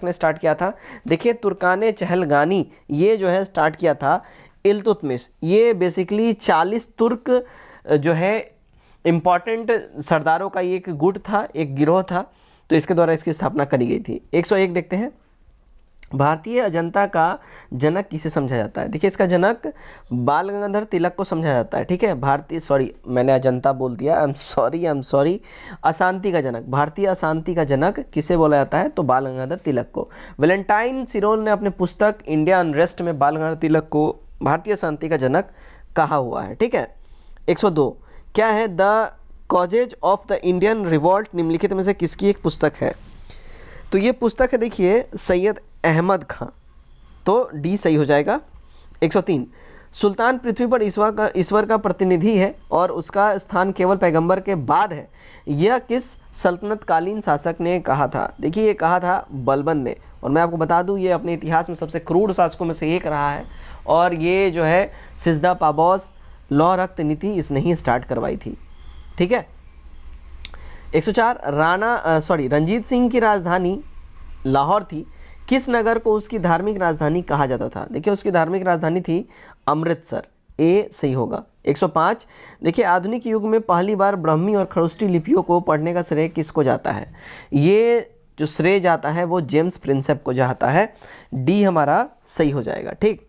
ने स्टार्ट किया था। देखिए तुर्काने चहलगानी ये जो है स्टार्ट किया था इल्तुतमिश, ये बेसिकली 40 तुर्क जो है इंपॉर्टेंट सरदारों का ये एक गुट था, एक गिरोह था, तो इसके द्वारा इसकी स्थापना करी गई थी। 101 देखते हैं, भारतीय अजंता का जनक किसे समझा जाता है। देखिए इसका जनक बाल गंगाधर तिलक को समझा जाता है, ठीक है, मैंने अजंता बोल दिया, आई एम सॉरी, अशांति का जनक, भारतीय अशांति का जनक किसे बोला जाता है, तो बाल गंगाधर तिलक को। वैलेंटाइन सिरोल ने अपने पुस्तक इंडिया अनरेस्ट में बाल गंगाधर तिलक को भारतीय शांति का जनक कहा हुआ है, ठीक है। 102, क्या है the causes of the Indian revolt निम्नलिखित में से किसकी एक पुस्तक है, तो ये पुस्तक है देखिए सैयद अहमद खां, तो डी सही हो जाएगा। 103, सुल्तान पृथ्वी पर ईश्वर का प्रतिनिधि है और उसका स्थान केवल पैगंबर के बाद है, यह किस सल्तनत कालीन शासक ने कहा था। देखिए ये कहा था बलबन ने, और मैं आपको बता दूं ये अपने इतिहास में सबसे क्रूर शासकों में से एक रहा है, और ये जो है सिजदा पाबोस लौ रक्त नीति इसने ही स्टार्ट करवाई थी, ठीक है। 104, रंजीत सिंह की राजधानी लाहौर थी, किस नगर को उसकी धार्मिक राजधानी कहा जाता था। देखिए उसकी धार्मिक राजधानी थी अमृतसर, ए सही होगा। 105, देखिए आधुनिक युग में पहली बार ब्राह्मी और खड़ुष्टी लिपियों को पढ़ने का श्रेय किसको जाता है, ये जो श्रेय जाता है वो जेम्स प्रिंसेप को जाता है, डी हमारा सही हो जाएगा, ठीक।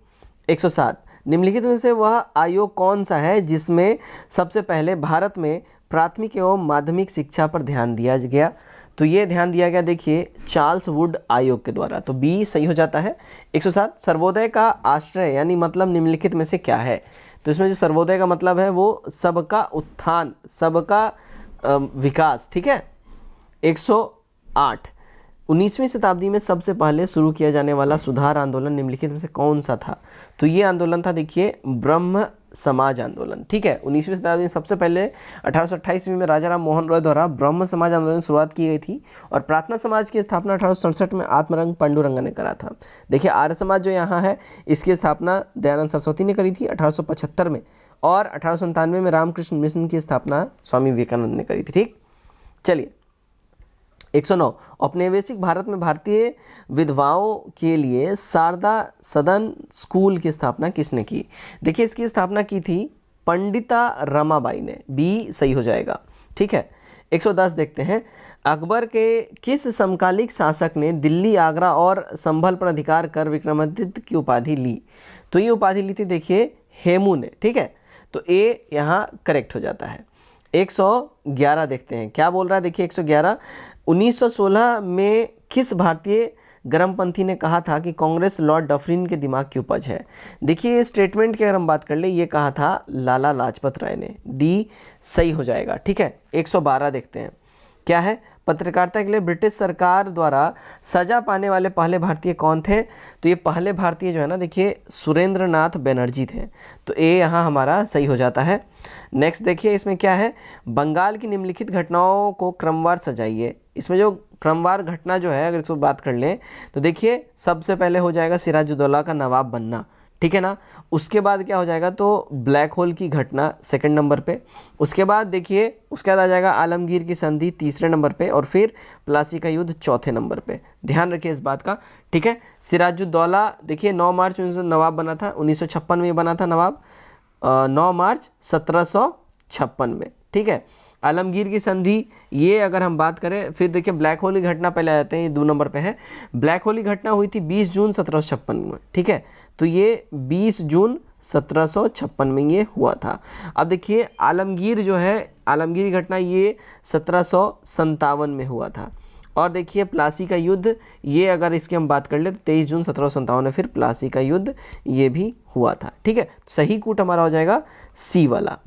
107, निम्नलिखित में से वह आयोग कौन सा है जिसमें सबसे पहले भारत में प्राथमिक एवं माध्यमिक शिक्षा पर ध्यान दिया गया, तो ये ध्यान दिया गया देखिए चार्ल्स वुड आयोग के द्वारा, तो बी सही हो जाता है। 107, सर्वोदय का आश्रय यानी मतलब निम्नलिखित में से क्या है, तो इसमें जो सर्वोदय का मतलब है वो सबका उत्थान, सबका विकास, ठीक है। 108, 19वीं शताब्दी में सबसे पहले शुरू किया जाने वाला सुधार आंदोलन निम्नलिखित में से कौन सा था, तो ये आंदोलन था देखिए ब्रह्म समाज आंदोलन, ठीक है। 19वीं शताब्दी में सबसे पहले 1828 में राजा राम मोहन रॉय द्वारा ब्रह्म समाज आंदोलन की शुरुआत की गई थी, और प्रार्थना समाज की स्थापना 1867 में आत्मरंग पांडुरंगा ने करा था। देखिए आर्य समाज जो यहाँ है इसकी स्थापना दयानंद सरस्वती ने करी थी 1875 में, और 1897 में रामकृष्ण मिशन की स्थापना स्वामी विवेकानंद ने करी थी, ठीक। चलिए 109, औपनिवेशिक भारत में भारतीय विधवाओं के लिए शारदा सदन स्कूल की स्थापना किसने की। देखिए इसकी स्थापना की थी पंडिता रमाबाई ने, बी सही हो जाएगा, ठीक है। 110 देखते हैं, अकबर के किस समकालिक शासक ने दिल्ली, आगरा और संभल पर अधिकार कर विक्रमादित्य की उपाधि ली, तो ये उपाधि ली थी देखिए हेमू ने, ठीक है, तो ए यहाँ करेक्ट हो जाता है। 111 देखते हैं क्या बोल रहा है, देखिए 111, 1916 में किस भारतीय गर्मपंथी ने कहा था कि कांग्रेस लॉर्ड डफरिन के दिमाग की उपज है। देखिए स्टेटमेंट की अगर हम बात कर ले, ये कहा था लाला लाजपत राय ने, डी सही हो जाएगा, ठीक है। 112 देखते हैं क्या है, पत्रकारिता के लिए ब्रिटिश सरकार द्वारा सजा पाने वाले पहले भारतीय कौन थे, तो ये पहले भारतीय जो है ना देखिए सुरेंद्र नाथ बनर्जी थे, तो ए यहाँ हमारा सही हो जाता है। नेक्स्ट देखिए इसमें क्या है, बंगाल की निम्नलिखित घटनाओं को क्रमवार सजाइए। इसमें जो क्रमवार घटना जो है अगर इसको बात कर लें तो देखिए सबसे पहले हो जाएगा सिराजुद्दौला का नवाब बनना, ठीक है ना, उसके बाद क्या हो जाएगा तो ब्लैक होल की घटना सेकंड नंबर पे, उसके बाद देखिए उसके बाद आ जाएगा आलमगीर की संधि तीसरे नंबर पे, और फिर प्लासी का युद्ध चौथे नंबर पे, ध्यान रखिए इस बात का, ठीक है। सिराजुद्दौला देखिए 9 मार्च 1900 नवाब बना था, 1956 में बना था नवाब, 9 मार्च 1756 में, ठीक है। आलमगीर की संधि, ये अगर हम बात करें, फिर देखिए ब्लैक होल की घटना पहले आ जाते हैं, ये 2 नंबर पे है। ब्लैक होल की घटना हुई थी 20 जून 1756 में, ठीक है। तो ये 20 जून 1756 में ये हुआ था। अब देखिए आलमगीर जो है, आलमगीर की घटना ये 1757 में हुआ था। और देखिए प्लासी का युद्ध, ये अगर इसकी हम बात कर ले तो 23 जून 1757 में फिर प्लासी का युद्ध ये भी हुआ था, ठीक है। सही कूट हमारा हो जाएगा सी वाला।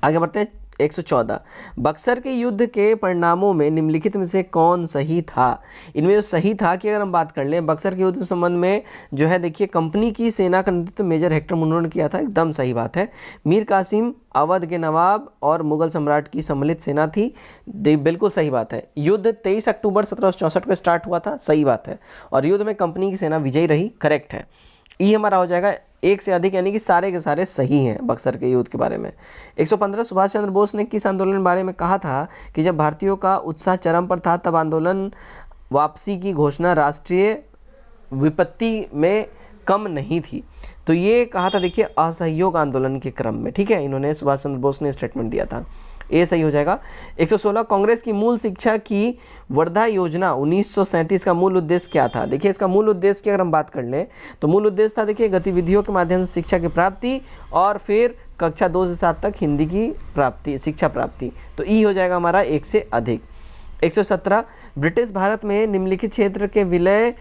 आगे बढ़ते हैं 114। बक्सर के युद्ध के परिणामों में निम्नलिखित में से कौन सही था? इनमें जो सही था कि अगर हम बात कर लें बक्सर के युद्ध के संबंध में जो है, देखिए कंपनी की सेना का नेतृत्व मेजर हेक्टर मुनरो ने किया था, एकदम सही बात है। मीर कासिम अवध के नवाब और मुगल सम्राट की सम्मिलित सेना थी, बिल्कुल सही बात है। युद्ध 23 अक्टूबर 1764 को स्टार्ट हुआ था, सही बात है। और युद्ध में कंपनी की सेना विजयी रही, करेक्ट है। ई हमारा हो जाएगा एक से अधिक, यानी कि सारे के सारे सही हैं बक्सर के युद्ध के बारे में। 115। सुभाष चंद्र बोस ने किस आंदोलन के बारे में कहा था कि जब भारतीयों का उत्साह चरम पर था तब आंदोलन वापसी की घोषणा राष्ट्रीय विपत्ति में कम नहीं थी? तो ये कहा था देखिए असहयोग आंदोलन के क्रम में, ठीक है, इन्होंने सुभाष चंद्र बोस ने स्टेटमेंट दिया था, ये सही हो जाएगा। 116। कांग्रेस की मूल शिक्षा की वर्धा योजना 1937 का मूल उद्देश्य क्या था? देखिए इसका मूल उद्देश्य की अगर हम बात कर लें तो मूल उद्देश्य था देखिए गतिविधियों के माध्यम से शिक्षा की प्राप्ति और फिर कक्षा 2 से 7 तक हिंदी की प्राप्ति, शिक्षा प्राप्ति। तो ई हो जाएगा हमारा एक से अधिक। 117। ब्रिटिश भारत में निम्नलिखित क्षेत्र के विलय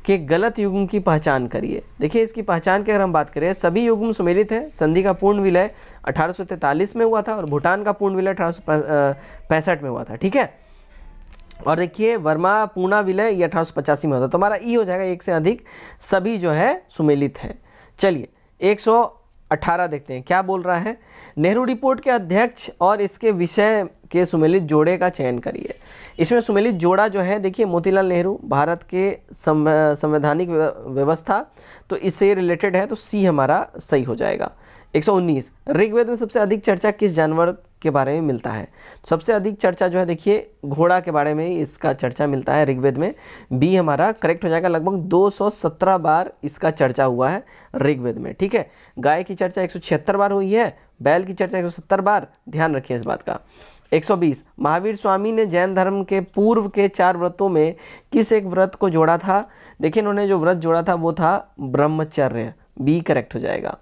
के गलत युग्म की पहचान करिए। देखिए इसकी पहचान की अगर हम बात करें, सभी युग्म सुमेलित है। संधि का पूर्ण विलय 1843 में हुआ था और भूटान का पूर्ण विलय 1865 में हुआ था, ठीक है। और देखिए वर्मा पूना विलय ये 1885 में हुआ था। तो हमारा ई हो जाएगा एक से अधिक, सभी जो है सुमेलित है। चलिए 118 देखते हैं क्या बोल रहा है। नेहरू रिपोर्ट के अध्यक्ष और इसके विषय के सुमेलित जोड़े का चयन करिए। इसमें सुमेलित जोड़ा जो है देखिए मोतीलाल नेहरू, भारत के संवैधानिक व्यवस्था, तो इससे रिलेटेड है, तो सी हमारा सही हो जाएगा। 119। ऋग्वेद में सबसे अधिक चर्चा किस जानवर के बारे में मिलता है? सबसे अधिक चर्चा जो है देखिए घोड़ा के बारे में इसका चर्चा मिलता है ऋग्वेद में, बी हमारा करेक्ट हो जाएगा। लगभग 217 बार इसका चर्चा हुआ है ऋग्वेद में, ठीक है। गाय की चर्चा 176 बार हुई है, बैल की चर्चा 170 बार, ध्यान रखिए इस बात का। 120। महावीर स्वामी ने जैन धर्म के पूर्व के 4 व्रतों में किस एक व्रत को जोड़ा था? देखिए इन्होंने जो व्रत जोड़ा था वो था ब्रह्मचर्य, बी करेक्ट हो जाएगा।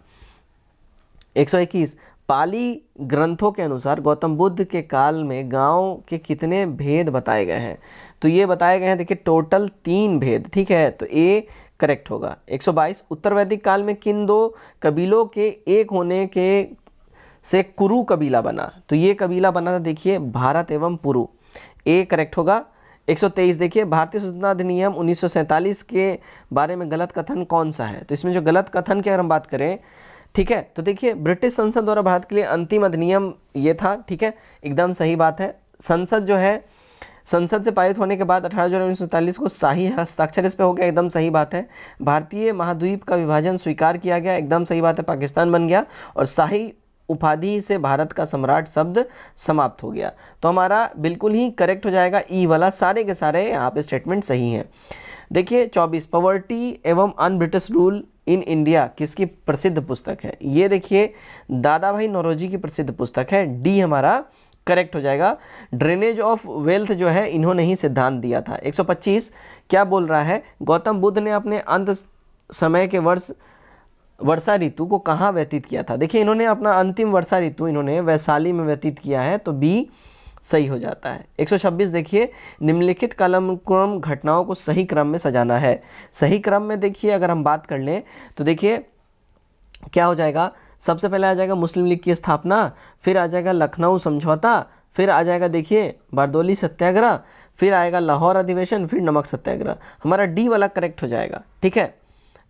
121। पाली ग्रंथों के अनुसार गौतम बुद्ध के काल में गांव के कितने भेद बताए गए हैं? तो ये बताए गए हैं देखिए टोटल 3 भेद, ठीक है, तो ए करेक्ट होगा। 122। उत्तर वैदिक काल में किन 2 कबीलों के एक होने के से कुरु कबीला बना? तो ये कबीला बना था देखिए भारत एवं पुरु, ए करेक्ट होगा। 123। देखिए भारतीय स्वतंत्रता अधिनियम 1947 के बारे में गलत कथन कौन सा है? तो इसमें जो गलत कथन की अगर हम बात करें, ठीक है, तो देखिए ब्रिटिश संसद द्वारा भारत के लिए अंतिम अधिनियम ये था, ठीक है, एकदम सही बात है। संसद जो है, संसद से पारित होने के बाद 18 जनवरी 1947 को शाही हस्ताक्षर इस पे हो गया, एकदम सही बात है। भारतीय महाद्वीप का विभाजन स्वीकार किया गया, एकदम सही बात है, पाकिस्तान बन गया। और शाही उपाधि से भारत का सम्राट शब्द समाप्त हो गया। तो हमारा बिल्कुल ही करेक्ट हो जाएगा ई वाला, सारे के सारे यहाँ पे स्टेटमेंट सही हैं। देखिए 24। पॉवर्टी एवं un British rule in India किसकी प्रसिद्ध पुस्तक है? ये देखिए दादा भाई नौरोजी की प्रसिद्ध पुस्तक है, डी हमारा करेक्ट हो जाएगा। ड्रेनेज ऑफ वेल्थ जो है इन्होंने ही सिद्धांत दिया था। 125। क्या बोल रहा है? गौतम बुद्ध ने अपने अंत समय के वर्षा ऋतु को कहाँ व्यतीत किया था? देखिए इन्होंने अपना अंतिम वर्षा ऋतु इन्होंने वैशाली में व्यतीत किया है, तो बी सही हो जाता है। 126। देखिए निम्नलिखित कालानुक्रम घटनाओं को सही क्रम में सजाना है। सही क्रम में देखिए अगर हम बात कर लें तो देखिए क्या हो जाएगा, सबसे पहले आ जाएगा मुस्लिम लीग की स्थापना, फिर आ जाएगा लखनऊ समझौता, फिर आ जाएगा देखिए बारदौली सत्याग्रह, फिर आएगा लाहौर अधिवेशन, फिर नमक सत्याग्रह। हमारा डी वाला करेक्ट हो जाएगा, ठीक है।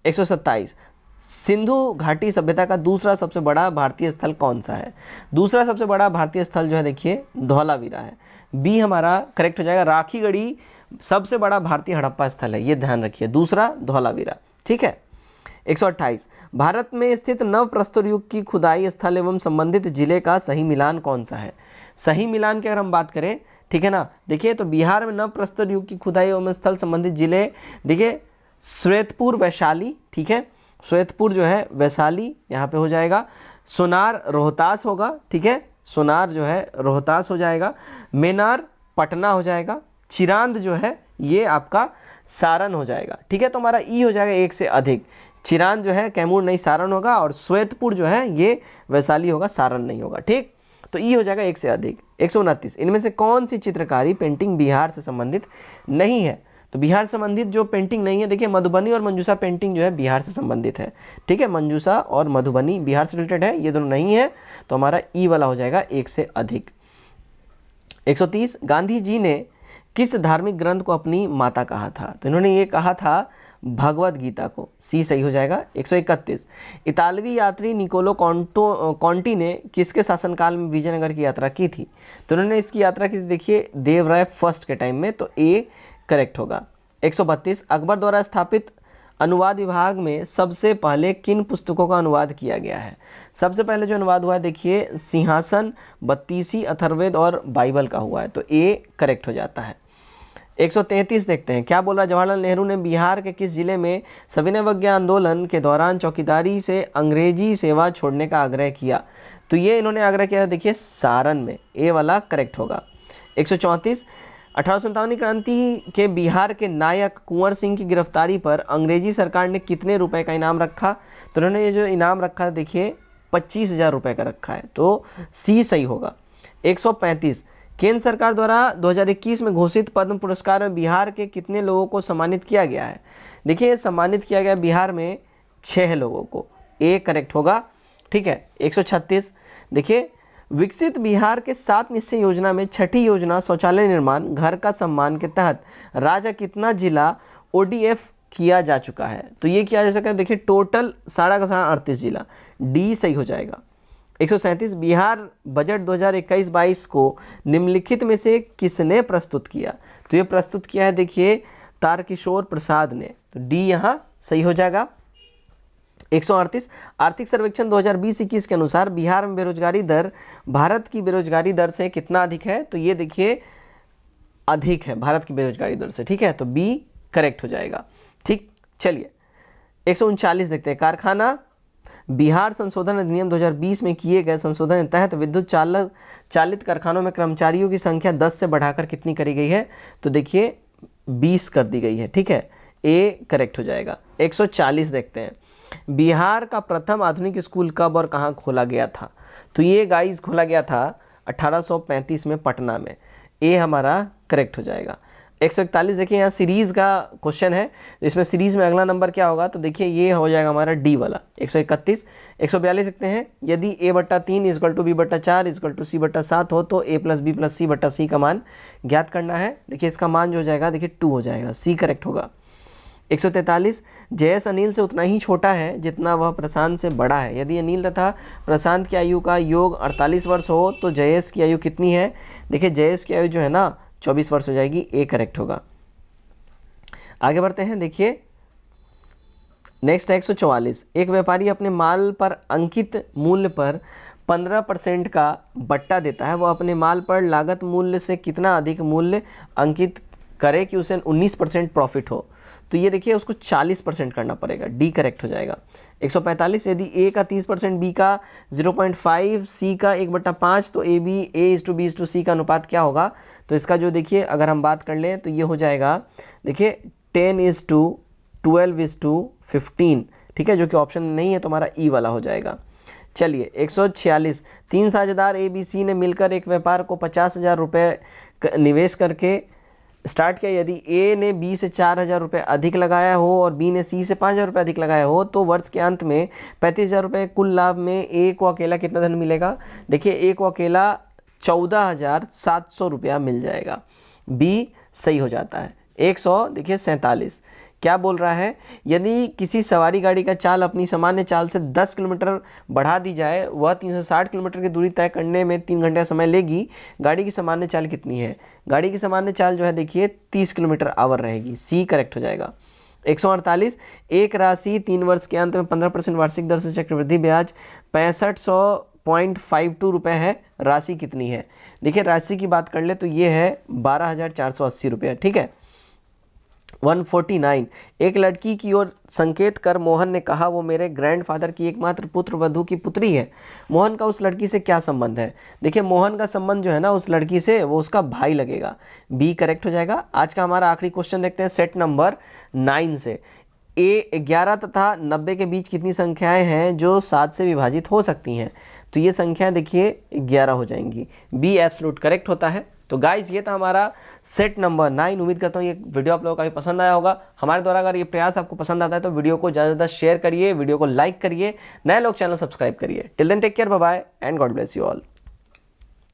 127। सिंधु घाटी सभ्यता का दूसरा सबसे बड़ा भारतीय स्थल कौन सा है? दूसरा सबसे बड़ा भारतीय स्थल जो है देखिए धौलावीरा है, बी हमारा करेक्ट हो जाएगा। राखीगढ़ी सबसे बड़ा भारतीय हड़प्पा स्थल है, ये ध्यान रखिए, दूसरा धौलावीरा, ठीक है। 128। भारत में स्थित नव प्रस्तुर युग की खुदाई स्थल एवं संबंधित जिले का सही मिलान कौन सा है? सही मिलान की अगर हम बात करें, ठीक है ना, देखिए तो बिहार में नव प्रस्तुर युग की खुदाई एवं स्थल संबंधित जिले देखिए श्वेतपुर वैशाली, ठीक है, श्वेतपुर जो है वैशाली यहाँ पे हो जाएगा। सोनार रोहतास होगा, ठीक है, सोनार जो है रोहतास हो जाएगा। मेनार पटना हो जाएगा। चिरांद जो है ये आपका सारण हो जाएगा, ठीक है। तो हमारा ई हो जाएगा एक से अधिक। चिरांद जो है कैमूर नहीं सारण होगा, और श्वेतपुर जो है ये वैशाली होगा, सारण नहीं होगा, ठीक। तो ई हो जाएगा एक से अधिक। 129, इनमें से कौन सी चित्रकारी पेंटिंग बिहार से संबंधित नहीं है? तो बिहार संबंधित जो पेंटिंग नहीं है, देखिए मधुबनी और मंजूषा पेंटिंग जो है बिहार से संबंधित है, ठीक है। मंजूषा और मधुबनी बिहार से रिलेटेड है, ये दोनों नहीं है, तो हमारा ई वाला हो जाएगा एक से अधिक। 130, गांधी जी ने किस धार्मिक ग्रंथ को अपनी माता कहा था? तो इन्होंने ये कहा था भगवत गीता को, सी सही हो जाएगा। 131, इतालवी यात्री निकोलो कॉन्टी ने किसके शासनकाल में विजयनगर की यात्रा की थी? तो उन्होंने इसकी यात्रा की थी, देखिए देवराय फर्स्ट के टाइम में, तो ए करेक्ट होगा। 132, अकबर द्वारा स्थापित अनुवाद विभाग में सबसे पहले किन पुस्तकों का अनुवाद किया गया है? सबसे पहले जो अनुवाद हुआ है, देखिए सिंहासन, बत्तीसी, अथर्ववेद और बाइबल का हुआ है, तो ए करेक्ट हो जाता है। 133 देखते हैं, क्या बोल रहा है? जवाहरलाल नेहरू ने बिहार के किस जिले में सविनय अवज्ञा आंदोलन के दौरान चौकीदारी से अंग्रेजी सेवा छोड़ने का आग्रह किया? तो ये इन्होंने आग्रह किया, देखिए सारण में, ए वाला करेक्ट होगा। 134, 1857 क्रांति के बिहार के नायक कुंवर सिंह की गिरफ्तारी पर अंग्रेजी सरकार ने कितने रुपए का इनाम रखा? तो उन्होंने ये जो इनाम रखा, देखिए 25,000 रुपए का रखा है, तो सी सही होगा। 135, केंद्र सरकार द्वारा 2021 में घोषित पद्म पुरस्कार में बिहार के कितने लोगों को सम्मानित किया गया है? देखिए सम्मानित किया गया बिहार में 6 लोगों को, ए करेक्ट होगा, ठीक है। 136, देखिए विकसित बिहार के 7 निश्चय योजना में छठी योजना शौचालय निर्माण घर का सम्मान के तहत राज्य कितना जिला ओडीएफ किया जा चुका है? तो ये किया जा चुका है, देखिए टोटल साढ़ा का साढ़ा 38 जिला, डी सही हो जाएगा। 137, बिहार बजट 2021-22 को निम्नलिखित में से किसने प्रस्तुत किया? तो ये प्रस्तुत किया है, देखिए तारकिशोर प्रसाद ने, तो डी यहाँ सही हो जाएगा। 138, आर्थिक सर्वेक्षण 2020-21 के अनुसार बिहार में बेरोजगारी दर भारत की बेरोजगारी दर से कितना अधिक है? तो ये देखिए अधिक है भारत की बेरोजगारी दर से, ठीक है, तो बी करेक्ट हो जाएगा, ठीक। चलिए 139 देखते हैं, कारखाना बिहार संशोधन अधिनियम 2020 में किए गए संशोधन के तहत विद्युत चालित कारखानों में कर्मचारियों की संख्या 10 से बढ़ाकर कितनी करी गई है? तो देखिए 20 कर दी गई है, ठीक है, ए करेक्ट हो जाएगा। 140 देखते हैं, बिहार का प्रथम आधुनिक स्कूल कब और कहां खोला गया था? तो ये गाइस खोला गया था 1835 में पटना में, ए हमारा करेक्ट हो जाएगा। 141 देखिए यहाँ सीरीज का क्वेश्चन है, इसमें सीरीज में अगला नंबर क्या होगा? तो देखिए ये हो जाएगा हमारा डी वाला। 131, 142 देखते हैं, यदि a/3 = b/4 = c/7 हो तो a + b + c/c का मान ज्ञात करना है। देखिए इसका मान जो हो जाएगा, देखिए 2 हो जाएगा, सी करेक्ट होगा। 143, जयेश अनिल से उतना ही छोटा है जितना वह प्रशांत से बड़ा है। यदि अनिल तथा प्रशांत की आयु का योग 48 वर्ष हो तो जयेश की आयु कितनी है? देखिए जयेश की आयु जो है ना 24 वर्ष हो जाएगी, ए करेक्ट होगा। आगे बढ़ते हैं, देखिए नेक्स्ट है 144, एक व्यापारी अपने माल पर अंकित मूल्य पर 15% का बट्टा देता है, वह अपने माल पर लागत मूल्य से कितना अधिक मूल्य अंकित करे कि उसे 19% प्रॉफिट हो? तो ये देखिए उसको 40% करना पड़ेगा, डी करेक्ट हो जाएगा। 145, यदि ए का 30%, बी का 0.5, सी का 1/5 तो A is to B is to C का अनुपात क्या होगा? तो इसका जो देखिए अगर हम बात कर लें तो ये हो जाएगा, देखिए 10:12:15, ठीक है, जो कि ऑप्शन नहीं है तो हमारा ई वाला हो जाएगा। चलिए 146, 3 साझेदार ए बी सी ने मिलकर एक व्यापार को 50,000 रुपये निवेश करके स्टार्ट किया। यदि ए ने बी से 4,000 रुपये अधिक लगाया हो और बी ने सी से 5,000 रुपये अधिक लगाया हो तो वर्ष के अंत में 35,000 रुपये कुल लाभ में ए को अकेला कितना धन मिलेगा? देखिए ए को अकेला 14,700 रुपया मिल जाएगा, बी सही हो जाता है। 147, क्या बोल रहा है? यदि किसी सवारी गाड़ी का चाल अपनी सामान्य चाल से 10 किलोमीटर बढ़ा दी जाए, वह 360 किलोमीटर की दूरी तय करने में 3 घंटे समय लेगी, गाड़ी की सामान्य चाल कितनी है? गाड़ी की सामान्य चाल जो है देखिए 30 किलोमीटर आवर रहेगी, सी करेक्ट हो जाएगा। 148, एक राशि 3 वर्ष के अंत में 15% वार्षिक दर से चक्रवृद्धि ब्याज 6500.52 रुपये है, राशि कितनी है? देखिए राशि की बात कर ले तो ये है 12,480 रुपये, ठीक है। 149। एक लड़की की ओर संकेत कर मोहन ने कहा, वो मेरे ग्रैंडफादर की एकमात्र पुत्र वधू की पुत्री है। मोहन का उस लड़की से क्या संबंध है? देखिए मोहन का संबंध जो है ना उस लड़की से, वो उसका भाई लगेगा। बी करेक्ट हो जाएगा। आज का हमारा आखिरी क्वेश्चन देखते हैं सेट नंबर 9 से। 11 तथा 90 के बीच कितनी संख्याएं हैं जो 7 से विभाजित हो सकती हैं? तो ये संख्याएं देखिए 11 हो जाएंगी। बी एब्सोल्यूट करेक्ट होता है। तो गाइज ये था हमारा सेट नंबर 9। उम्मीद करता हूँ ये वीडियो आप लोगों को काफी पसंद आया होगा। हमारे द्वारा अगर ये प्रयास आपको पसंद आता है तो वीडियो को ज़्यादा से ज़्यादा शेयर करिए, वीडियो को लाइक करिए, नए लोग चैनल सब्सक्राइब करिए। Till then take care, bye bye and God bless you all.